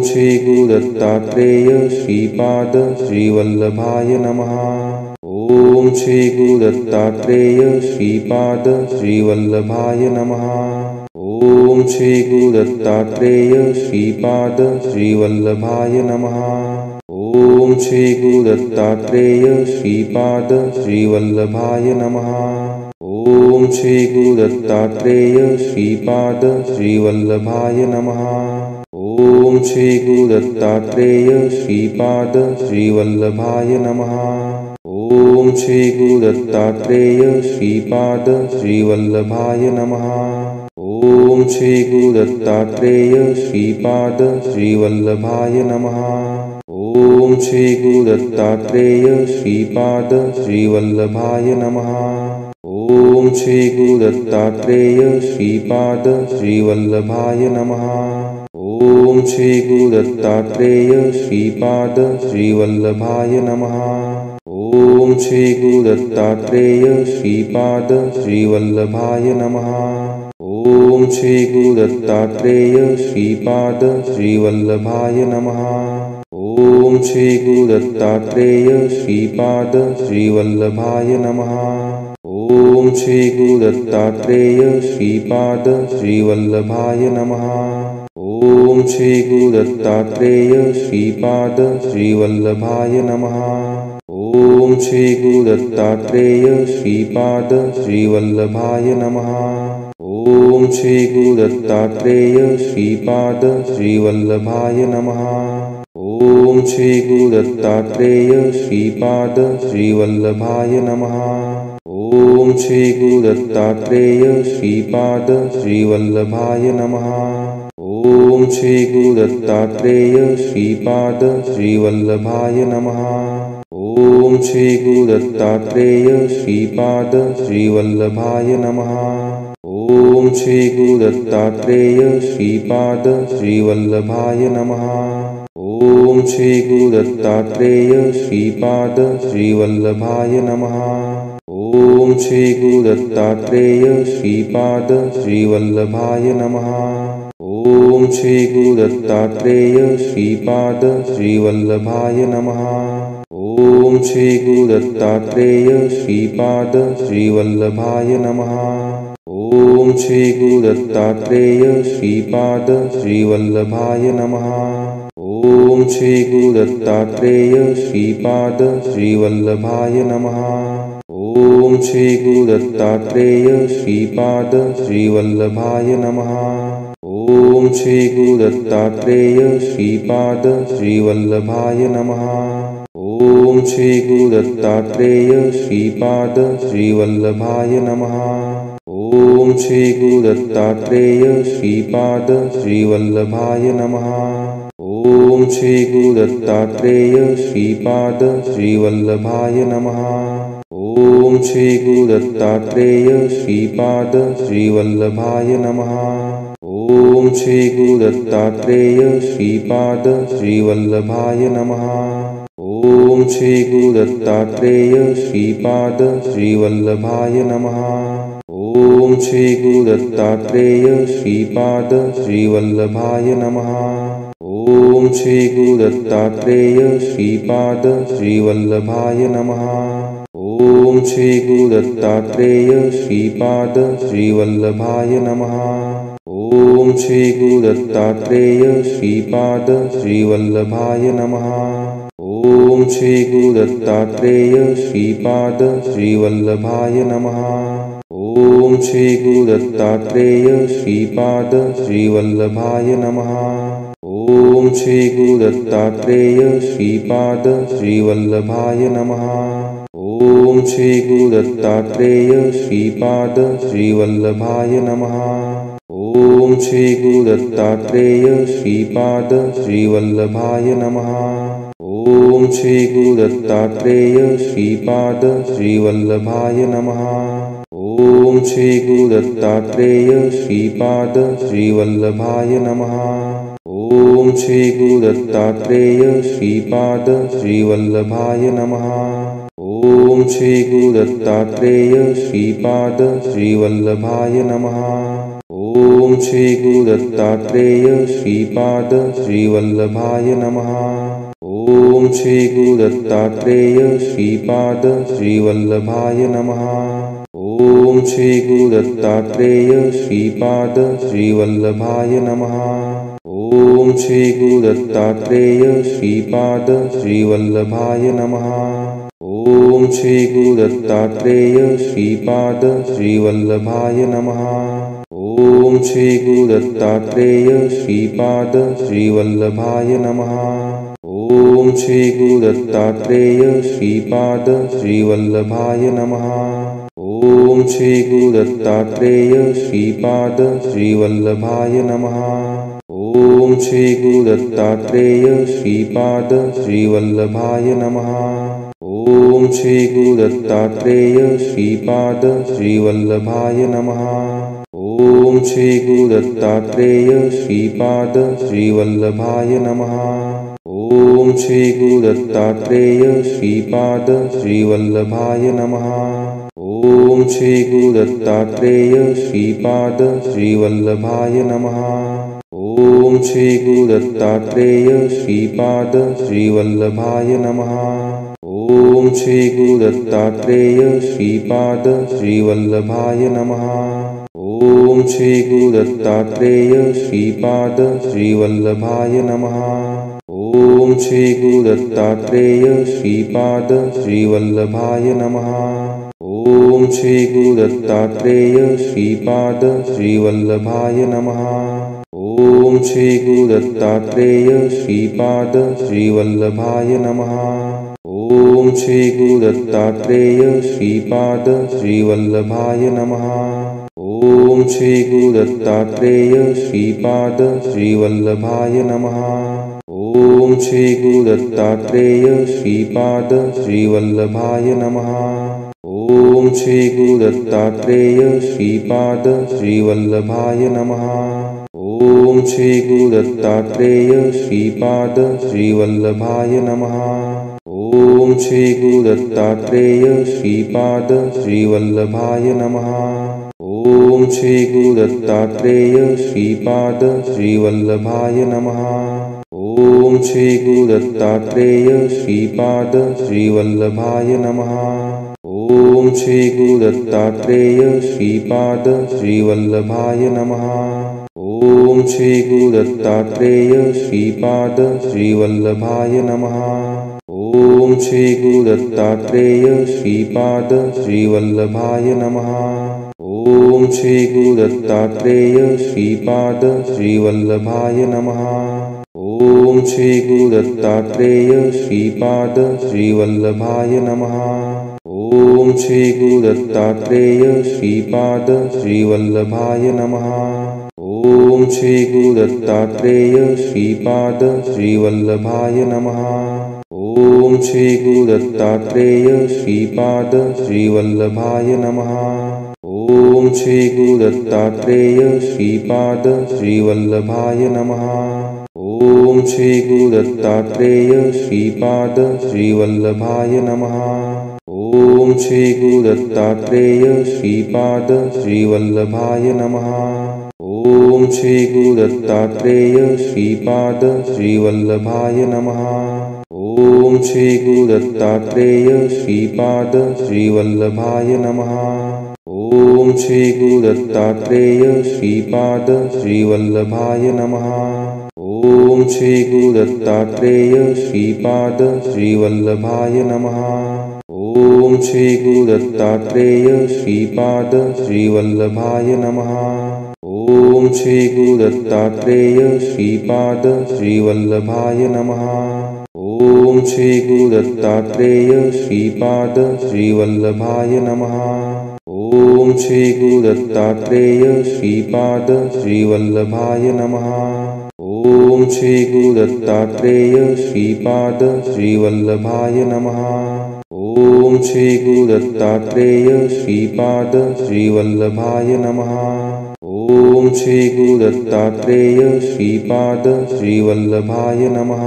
श्री गुरु दत्तात्रेय श्रीपाद श्रीवल्लभाय नमः। ओम श्री गुरु दत्तात्रेय श्रीपाद श्रीवल्लभाय नमः। ओम श्री गुरु दत्तात्रेय श्रीपाद श्रीवल्लभाय नमः। ओम श्री गुरु दत्तात्रेय श्रीपाद श्रीवल्लभाय नमः। ओम श्री गुरु दत्तात्रेय श्रीपाद श्रीवल्लभाय नमः। ओम श्री गुरु दत्तात्रेय श्रीपाद श्रीवल्लभाय नमः। ओम श्री गुरु दत्तात्रेय श्रीपाद श्रीवल्लभाय नमः। ओम श्री गुरु दत्तात्रेय श्रीपाद श्रीवल्लभाय नमः। ओम श्री गुरु दत्तात्रेय श्रीपाद श्रीवल्लभाय नमः। ओम श्री गुरु दत्तात्रेय श्रीपाद श्रीवल्लभाय नमः। ओम श्री गुरु दत्तात्रेय श्रीपाद श्रीवल्लभाय नमः। ओम श्री गुरु दत्तात्रेय श्रीपाद श्रीवल्लभाय नमः। ओम श्री गुरु दत्तात्रेय श्रीपाद श्रीवल्लभाय नमः। ओम श्री गुरु दत्तात्रेय श्रीपाद श्रीवल्लभाय नमः। ओम श्री गुरु दत्तात्रेय श्रीपाद श्रीवल्लभाय नमः। ओम श्री गुरु दत्तात्रेय श्रीपाद श्रीवल्लभाय नमः। ओम श्री गुरु दत्तात्रेय श्रीपाद श्रीवल्लभाय नमः। ओम श्री गुरु दत्तात्रेय श्रीपाद श्रीवल्लभाय नमः। ओम श्री गुरु दत्तात्रेय श्रीपाद श्रीवल्लभाय नमः। ओम श्री गुरु दत्तात्रेय श्रीपाद श्रीवल्लभाय नमः। ओम श्री गुरु दत्तात्रेय श्रीपाद श्रीवल्लभाय नमः। ओम श्री गुरु दत्तात्रेय श्रीपाद श्रीवल्लभाय नमः। ओम श्री गुरु दत्तात्रेय श्रीपाद श्रीवल्लभाय नमः। ओम श्री गुरु दत्तात्रेय श्रीपाद श्रीवल्लभाय नमः। ओम श्री गुरु दत्तात्रेय श्रीपाद श्रीवल्लभाय नमः। ओम श्री गुरु दत्तात्रेय श्रीपाद श्रीवल्लभाय नमः। ओम श्री गुरु दत्तात्रेय श्रीपाद श्रीवल्लभाय नमः। ओम श्री गुरु दत्तात्रेय श्रीपाद श्रीवल्लभाय नमः। ओम श्री गुरु दत्तात्रेय श्रीपाद श्रीवल्लभाय नमः। ओम श्री गुरु दत्तात्रेय श्रीपाद श्रीवल्लभाय नमः। ओम श्री गुरु दत्तात्रेय श्रीपाद श्रीवल्लभाय नमः। ओम श्री गुरु दत्तात्रेय श्रीपाद श्रीवल्लभाय नमः। ओम श्री गुरु दत्तात्रेय श्रीपाद श्रीवल्लभाय नमः। ओम श्री गुरु दत्तात्रेय श्रीपाद श्रीवल्लभाय नमः। ओम श्री गुरु दत्तात्रेय श्रीपाद श्रीवल्लभाय नमः। ओम श्री गुरु दत्तात्रेय श्रीपाद श्रीवल्लभाय नमः। ओम श्री गुरु दत्तात्रेय श्रीपाद श्रीवल्लभाय नमः। ओम श्री गुरु दत्तात्रेय श्रीपाद श्रीवल्लभाय नमः। ओम श्री गुरु दत्तात्रेय श्रीपाद श्रीवल्लभाय नमः। ओम श्री गुरु दत्तात्रेय श्रीपाद श्रीवल्लभाय नमः। ओम श्री गुरु दत्तात्रेय श्रीपाद श्रीवल्लभाय नमः। ओम श्री गुरु दत्तात्रेय श्रीपाद श्रीवल्लभाय नमः। ओम श्री गुरु दत्तात्रेय श्रीपाद श्रीवल्लभाय नमः। ओम श्री गुरु दत्तात्रेय श्रीपाद श्रीवल्लभाय नमः। ओम श्री गुरु दत्तात्रेय श्रीपाद श्रीवल्लभाय नमः। ओम श्री गुरु दत्तात्रेय श्रीपाद श्रीवल्लभाय नमः। ओम श्री गुरु दत्तात्रेय श्रीपाद श्रीवल्लभाय नमः। ओम श्री गुरु दत्तात्रेय श्रीपाद श्रीवल्लभाय नमः। ओम श्री गुरु दत्तात्रेय श्रीपाद श्रीवल्लभाय नमः। ओम श्री गुरु दत्तात्रेय श्रीपाद श्रीवल्लभाय नमः। ओम श्री गुरुदत्तात्रेय श्रीपाद श्रीवल्लभाय नमः। ओम श्री गुरुदत्तात्रेय श्रीपाद श्रीवल्लभाय नमः। ओम श्री गुरुदत्तात्रेय श्रीपाद श्रीवल्लभाय नमः। ओम श्री गुरुदत्तात्रेय श्रीपाद श्रीवल्लभाय नमः। ओम श्री गुरुदत्तात्रेय श्रीपाद श्रीवल्लभाय नमः। ओम श्री गुरुदत्तात्रेय श्रीपाद श्रीवल्लभाय नमः। ओम श्री गुरुदत्तात्रेय श्रीपाद श्रीवल्लभाय नमः। ओम श्री गुरुदत्तात्रेय श्रीपाद श्रीवल्लभाय नमः। ओम श्री गुरुदत्तात्रेय श्रीपाद श्रीवल्लभाय नमः। ओम श्री गुरुदत्तात्रेय श्रीपाद श्रीवल्लभाय नमः। ओम श्री गुरुदत्तात्रेय श्रीपाद श्रीवल्लभाय नमः। ओम श्री गुरुदत्तात्रेय श्रीपाद श्रीवल्लभाय नमः। ओम श्री गुरुदत्तात्रेय श्रीपाद श्रीवल्लभाय नमः। ओम श्री गुरुदत्तात्रेय श्रीपाद श्रीवल्लभाय नमः। ओम श्री गुरुदत्तात्रेय श्रीपाद श्रीवल्लभाय नमः। ओम श्री गुरुदत्तात्रेय श्रीपाद श्रीवल्लभाय नमः। ओम श्री गुरुदत्तात्रेय श्रीपाद श्रीवल्लभाय नमः। ओम श्री गुरुदत्तात्रेय श्रीपाद श्रीवल्लभाय नमः। ओम श्री गुरुदत्तात्रेय श्रीपाद श्रीवल्लभाय नमः। ओम श्री गुरुदत्तात्रेय श्रीपाद श्रीवल्लभाय नमः। ओम श्री गुरुदत्तात्रेय श्रीपाद श्रीवल्लभाय नमः। ओम श्री गुरुदत्तात्रेय श्रीपाद श्रीवल्लभाय नमः। ओम श्री गुरुदत्तात्रेय श्रीपाद श्रीवल्लभाय नमः। ओम श्री गुरुदत्तात्रेय श्रीपाद श्रीवल्लभाय नमः। ओम श्री गुरुदत्तात्रेय श्रीपाद श्रीवल्लभाय नमः। ओम श्री गुरुदत्तात्रेय श्रीपाद श्रीवल्लभाय नमः। ओम श्री गुरुदत्तात्रेय श्रीपाद श्रीवल्लभाय नमः। ओम श्री गुरुदत्तात्रेय श्रीपाद श्रीवल्लभाय नमः। ओम श्री गुरुदत्तात्रेय श्रीपाद श्रीवल्लभाय नमः। ओम श्री गुरुदत्तात्रेय श्रीपाद श्रीवल्लभाय नमः। ओम श्री गुरुदत्तात्रेय श्रीपाद श्रीवल्लभाय नमः। ओम श्री गुरुदत्तात्रेय श्रीपाद श्रीवल्लभाय नमः। ओम श्री गुरुदत्तात्रेय श्रीपाद श्रीवल्लभाय नमः। ओम श्री गुरुदत्तात्रेय श्रीपाद श्रीवल्लभाय नमः। ओम श्री गुरुदत्तात्रेय श्रीपाद श्रीवल्लभाय नमः। ओम श्री गुरुदत्तात्रेय श्रीपाद श्रीवल्लभाय नमः। ओम श्री गुरुदत्तात्रेय श्रीपाद श्रीवल्लभाय नमः। ओम श्री गुरुदत्तात्रेय श्रीपाद श्रीवल्लभाय नमः। ओम श्री गुरुदत्तात्रेय श्रीपाद श्रीवल्लभाय नमः। ओम श्री गुरुदत्तात्रेय श्रीपाद श्रीवल्लभाय नमः। ओम श्री गुरुदत्तात्रेय श्रीपाद श्रीवल्लभाय नमः। ओम श्री गुरुदत्तात्रेय श्रीपाद श्रीवल्लभाय नमः। ओम श्री गुरुदत्तात्रेय श्रीपाद श्रीवल्लभाय नमः। ओम श्री गुरुदत्तात्रेय श्रीपाद श्रीवल्लभाय नमः। ओम श्री गुरुदत्तात्रेय श्रीपाद श्रीवल्लभाय नमः। ओम श्री गुरुदत्तात्रेय श्रीपाद श्रीवल्लभाय नमः। ओम श्री गुरुदत्तात्रेय श्रीपाद श्रीवल्लभाय नमः। ओम श्री गुरुदत्तात्रेय श्रीपाद श्रीवल्लभाय नमः। ओम श्री गुरुदत्तात्रेय श्रीपाद श्रीवल्लभाय नमः।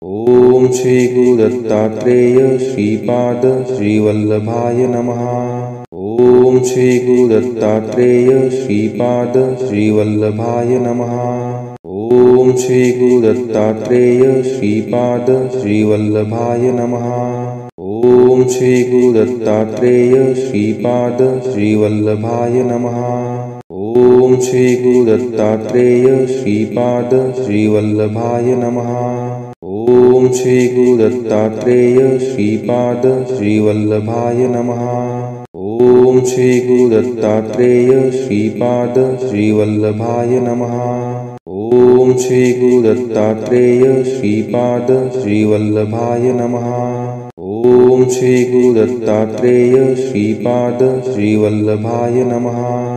ओम श्री गुरुदत्तात्रेय श्रीपाद श्रीवल्लभाय नमः। ओम श्री गुरु दत्तात्रेय श्रीपाद श्रीवल्लभाय नमः। ओम श्री गुरु दत्तात्रेय श्रीपाद श्रीवल्लभाय नमः। ओम श्री गुरु दत्तात्रेय श्रीपाद श्रीवल्लभाय नमः। ओम श्री गुरु दत्तात्रेय श्रीपाद श्रीवल्लभाय नमः। ओम श्री गुरु दत्तात्रेय श्रीपाद श्रीवल्लभाय नमः। ओम श्री गुरु दत्तात्रेय श्रीपाद श्रीवल्लभाय नमः। ओम श्री गुरु दत्तात्रेय श्रीपाद श्रीवल्लभाय नमः। ओम श्री गुरु दत्तात्रेय श्रीपाद श्रीवल्लभाय नमः।